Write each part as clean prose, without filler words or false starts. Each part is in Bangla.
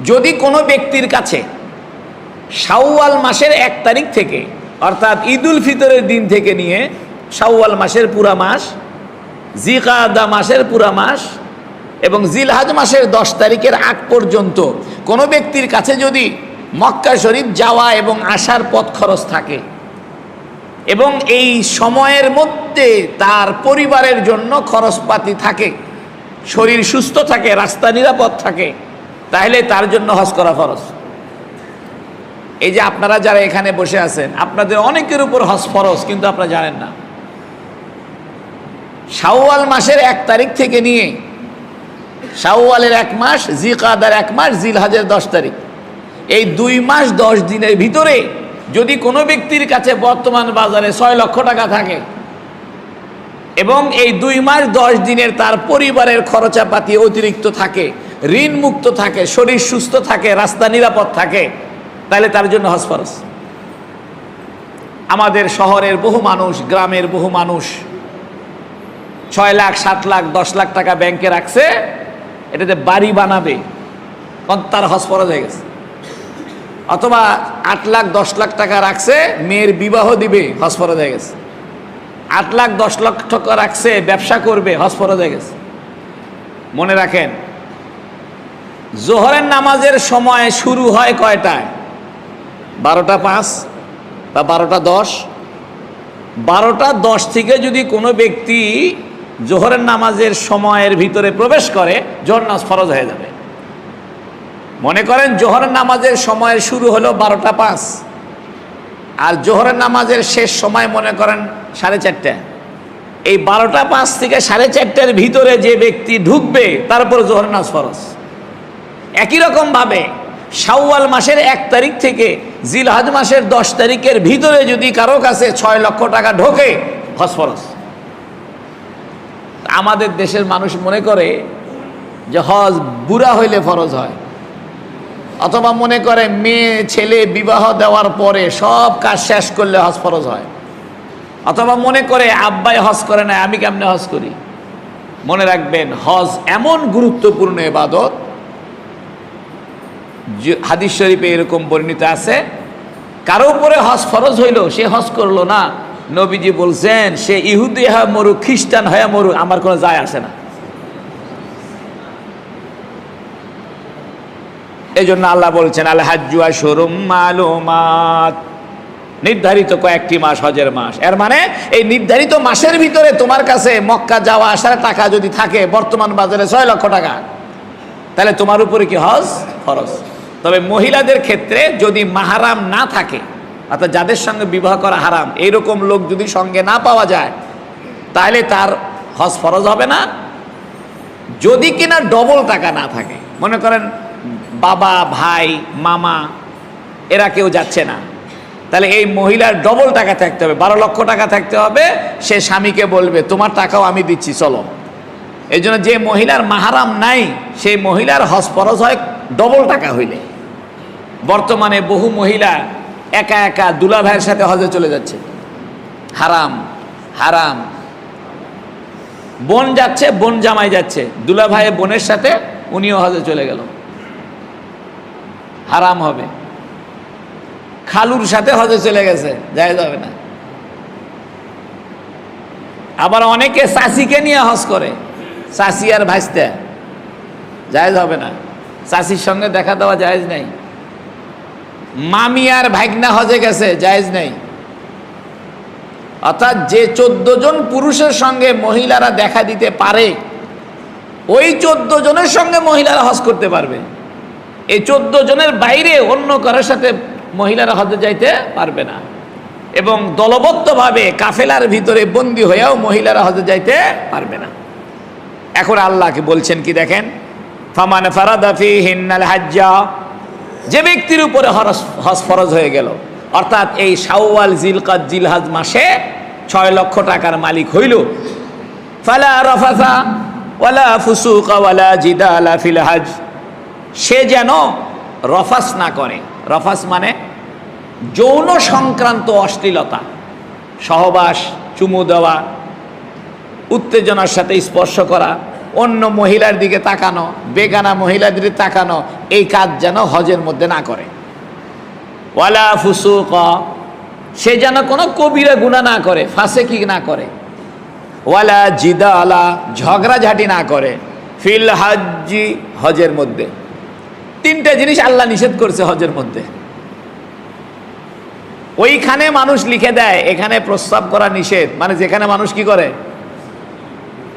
যদি কোনো ব্যক্তির কাছে শাওয়াল মাসের 1 তারিখ থেকে অর্থাৎ ঈদুল ফিতরের দিন থেকে নিয়ে শাওয়াল মাসের পুরা মাস, জিলকাদা মাসের পুরা মাস এবং জিলহজ মাসের 10 তারিখের আগ পর্যন্ত কোনো ব্যক্তির কাছে যদি মক্কা শরীফ যাওয়া এবং আসার পথ খরচ থাকে এবং এই সময়ের মধ্যে তার পরিবারের জন্য খরচপাতি থাকে, শরীর সুস্থ থাকে, রাস্তা নিরাপদ থাকে, তাহলে তার জন্য হজ করা ফরজ। এই যে আপনারা যারা এখানে বসে আছেন, আপনাদের অনেকের উপর হজ ফরজ, কিন্তু আপনারা জানেন না। শাওয়াল মাসের 1 তারিখ থেকে নিয়ে শাওয়ালের 1 মাস, জিলকাদার 1 মাস, জিলহজের 10 তারিখ, এই 2 মাস 10 দিনের ভিতরে যদি কোনো ব্যক্তির কাছে বর্তমান বাজারে 6 লক্ষ টাকা থাকে এবং এই 2 মাস 10 দিনের তার পরিবারের খরচাপাতি অতিরিক্ত থাকে, ঋণ মুক্ত থাকে, শরীর সুস্থ থাকে, রাস্তা নিরাপদ থাকে, তাহলে তার জন্য হজ ফরজ। আমাদের শহরের বহু মানুষ, গ্রামের বহু মানুষ 6 লাখ, 7 লাখ, 10 লাখ টাকা ব্যাংকে রাখছে, এটাতে বাড়ি বানাবে, তার হজ ফরজ হয়ে গেছে। অথবা 8 লাখ, 10 লাখ টাকা রাখছে, মেয়ের বিবাহ দিবে, হজ ফরজ হয়ে গেছে। 8 লাখ, 10 লাখ টাকা রাখছে, ব্যবসা করবে, হজ ফরজ হয়ে গেছে। মনে রাখেন, জোহরের নামাজের সময় শুরু হয় কয়টায়? 12:05 বা 12:10। 12:10 থেকে যদি কোনো ব্যক্তি জোহরের নামাজের সময়ের ভিতরে প্রবেশ করে, জোহর নামাজ ফরজ হয়ে যাবে। মনে করেন জোহরের নামাজের সময় শুরু হলো 12:05 আর জোহরের নামাজের শেষ সময় মনে করেন 4:30। এই 12:05 থেকে 4:30-এর ভিতরে যে ব্যক্তি ঢুকবে তারপর জোহরের নামাজ ফরজ। একই রকমভাবে শাওয়াল মাসের 1 তারিখ থেকে জিলহজ মাসের 10 তারিখের ভিতরে যদি কারো কাছে 6 লক্ষ টাকা ঢোকে, হজ ফরজ। আমাদের দেশের মানুষ মনে করে যে হজ বুড়া হইলে ফরজ হয়, অথবা মনে করে মেয়ে ছেলে বিবাহ দেওয়ার পরে সব কাজ শেষ করলে হজ ফরজ হয়, অথবা মনে করে আব্বাই হজ করে না, আমি কেমনে হজ করি। মনে রাখবেন, হজ এমন গুরুত্বপূর্ণ ইবাদত, হাদিস শরীফে এরকম বর্ণিত আছে, কারো উপরে হজ ফরজ হইল, সে হজ করলো না, নবীজি বলছেন সে ইহুদি হয়ে মরুক, খ্রিস্টান হয়ে মরুক, আমার কোনো যায় আসে না। এই জন্য আল্লাহ বলছেন আল হাজ্জু আশহুরুম মালুমাত, নির্ধারিত কয়েকটি মাস হজের মাস। এর মানে এই নির্ধারিত মাসের ভিতরে তোমার কাছে মক্কা যাওয়া আসার টাকা যদি থাকে বর্তমান বাজারে 6 লক্ষ টাকা, তাহলে তোমার উপরে কি হজ ফরজ। তবে মহিলাদের ক্ষেত্রে যদি মাহারাম না থাকে, অর্থাৎ যাদের সঙ্গে বিবাহ করা হারাম, এইরকম লোক যদি সঙ্গে না পাওয়া যায়, তাহলে তার হজ ফরজ হবে না। যদি কিনা ডবল টাকা না থাকে, মনে করেন বাবা, ভাই, মামা এরা কেউ যাচ্ছে না, তাহলে এই মহিলার ডবল টাকা থাকতে হবে, 12 লক্ষ টাকা থাকতে হবে। সে স্বামীকে বলবে তোমার টাকাও আমি দিচ্ছি, চলো। এই জন্য যে মহিলার মাহারাম নাই, সেই মহিলার হজ ফরজ হয় ডবল টাকা হইলে। বর্তমানে বহু মহিলা একা একা দুলা ভাইয়ের সাথে হজে চলে যাচ্ছে, হারাম হারাম। বোন যাচ্ছে, বোন জামাই যাচ্ছে, দুলা ভাই বোনের সাথে, উনিও হজে চলে গেল, হারাম হবে। খালুর সাথে হজে চলে গেছে, জায়েজ হবে না। আবার অনেকে চাচিকে নিয়ে হজ করে, চাচি আর ভাইস্তা, জায়েজ হবে না। চাচির সঙ্গে দেখা দেওয়া জায়েজ নাই। মামি আর ভাগনা হজে গেছে, জায়েজ নাই। অর্থাৎ যে 14 জন পুরুষের সঙ্গে মহিলারা দেখা দিতে পারে, ওই 14 জনের সঙ্গে মহিলারা হজ করতে পারবে। এই 14 জনের বাইরে অন্য কারোর সাথে মহিলারা হজে যাইতে পারবে না। এবং দলবদ্ধভাবে কাফেলার ভিতরে বন্দী হয়েও মহিলারা হজে যাইতে পারবে না। এখন আল্লাহকে বলছেন কি দেখেন, ফামান ফারাদা ফীহিন্নাল হাজ্জা, যে ব্যক্তির উপরে হজ ফরজ হয়ে গেল, অর্থাৎ এই শাওয়াল, জিলকাদ, জিলহজ মাসে 6 লক্ষ টাকার মালিক হইল, ফালা রাফাসা ওয়ালা ফুসুকা ওয়ালা জিদালা ফিল হজ, সে যেন রফাস না করে। রফাস মানে যৌন সংক্রান্ত অশ্লীলতা, সহবাস, চুমু দেওয়া, উত্তেজনার সাথে স্পর্শ করা, অন্য মহিলার দিকে তাকানো, বেগানা মহিলার দিকে তাকানো, এই কাজ যেন হজের মধ্যে না করে। ওয়ালা ফুসুক, সে যেন কোনো কবিরা গুনাহ না করে, ফাসেকি না করে। ওয়ালা জিদালা, ঝগড়াঝাটি না করে। ফিল হাজ্জি, হজের মধ্যে। তিনটা জিনিস আল্লাহ নিষেধ করছে হজের মধ্যে। ওইখানে মানুষ লিখে দেয় এখানে প্রস্রাব করা নিষেধ, মানে যেখানে মানুষ কি করে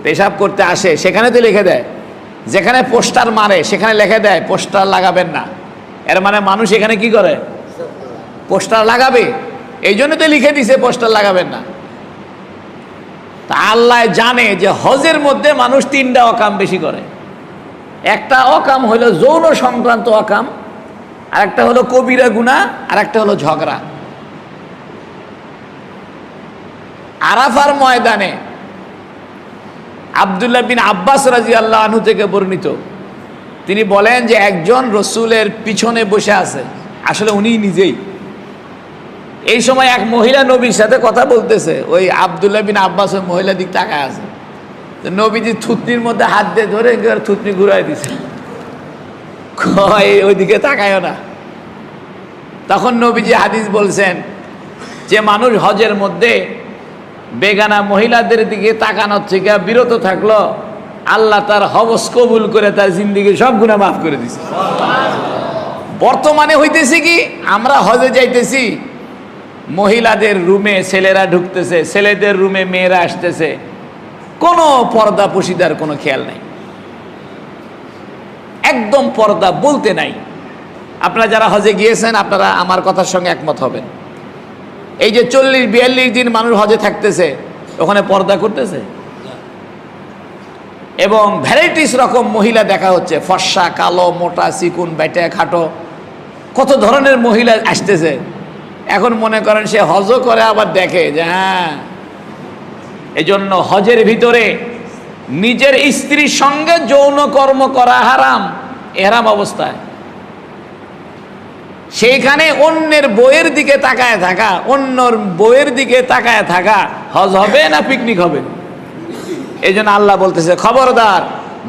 পেশাব করতে আসে সেখানে তো লিখে দেয়। যেখানে পোস্টার মারে সেখানে লিখে দেয় পোস্টার লাগাবেন না, এর মানে মানুষ এখানে কি করে পোস্টার লাগাবে, এই জন্য তো লিখে দিছে পোস্টার লাগাবেন না। তা আল্লাহ জানে যে হজের মধ্যে মানুষ তিনটা অকাম বেশি করে। একটা অকাম হলো যৌন সংক্রান্ত অকাম, আর একটা হলো কবিরা গুনাহ, আর একটা হলো ঝগড়া। আরাফার ময়দানে আব্দুল্লাহ বিন আব্বাস রাদিয়াল্লাহু আনহু থেকে বর্ণিত, তিনি বলেন যে একজন রসুলের পিছনে বসে আছে, আসলে উনি নিজেই। এই সময় এক মহিলা নবীর সাথে কথা বলতেছে, ওই আব্দুল্লাহ বিন আব্বাস ওই মহিলা দিক তাকায় আছে। তো নবীজি থুতনির মধ্যে হাত দিয়ে ধরে থুতনি ঘুরাই দিছে, ওইদিকে তাকায়ও না। তখন নবীজি হাদিস বলছেন যে মানুষ হজের মধ্যে বেগানা মহিলাদের দিকে তাকানোর থেকে বিরত থাকলো, আল্লাহ তার হজ কবুল করে তার জিন্দেগি সব গুনাহ মাফ করে দিছে। বর্তমানে হইতেছে কি, আমরা হজে যাইতেছি, মহিলাদের রুমে ছেলেরা ঢুকতেছে, ছেলেদের রুমে মেয়েরা আসতেছে, কোনো পর্দা পশিদার কোনো খেয়াল নাই, একদম পর্দা বলতে নাই। আপনারা যারা হজে গিয়েছেন আপনারা আমার কথার সঙ্গে একমত হবেন। এই যে 40-42 দিন মানুষ হজে থাকতেছে, ওখানে পর্দা করতেছে এবং ভ্যারাইটিস রকম মহিলা দেখা হচ্ছে, ফর্সা, কালো, মোটা, চিকুন, বেটে, খাটো, কত ধরনের মহিলা আসতেছে। এখন মনে করেন সে হজও করে আবার দেখে যে হ্যাঁ। এই জন্য হজের ভিতরে নিজের স্ত্রীর সঙ্গে যৌন কর্ম করা হারাম, এহরাম অবস্থায়। সেইখানে অন্যের বইয়ের দিকে তাকায় থাকা, অন্যর বইয়ের দিকে তাকায় থাকা হজ হবে না পিকনিক হবে? এই জন্য আল্লাহ বলতেছে খবরদার,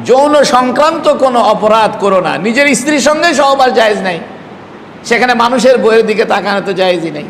যৌন সংক্রান্ত কোনো অপরাধ করো না। নিজের স্ত্রীর সঙ্গে সহবাস জায়েজ নাই, সেখানে মানুষের বইয়ের দিকে তাকানো তো জায়েজই নাই।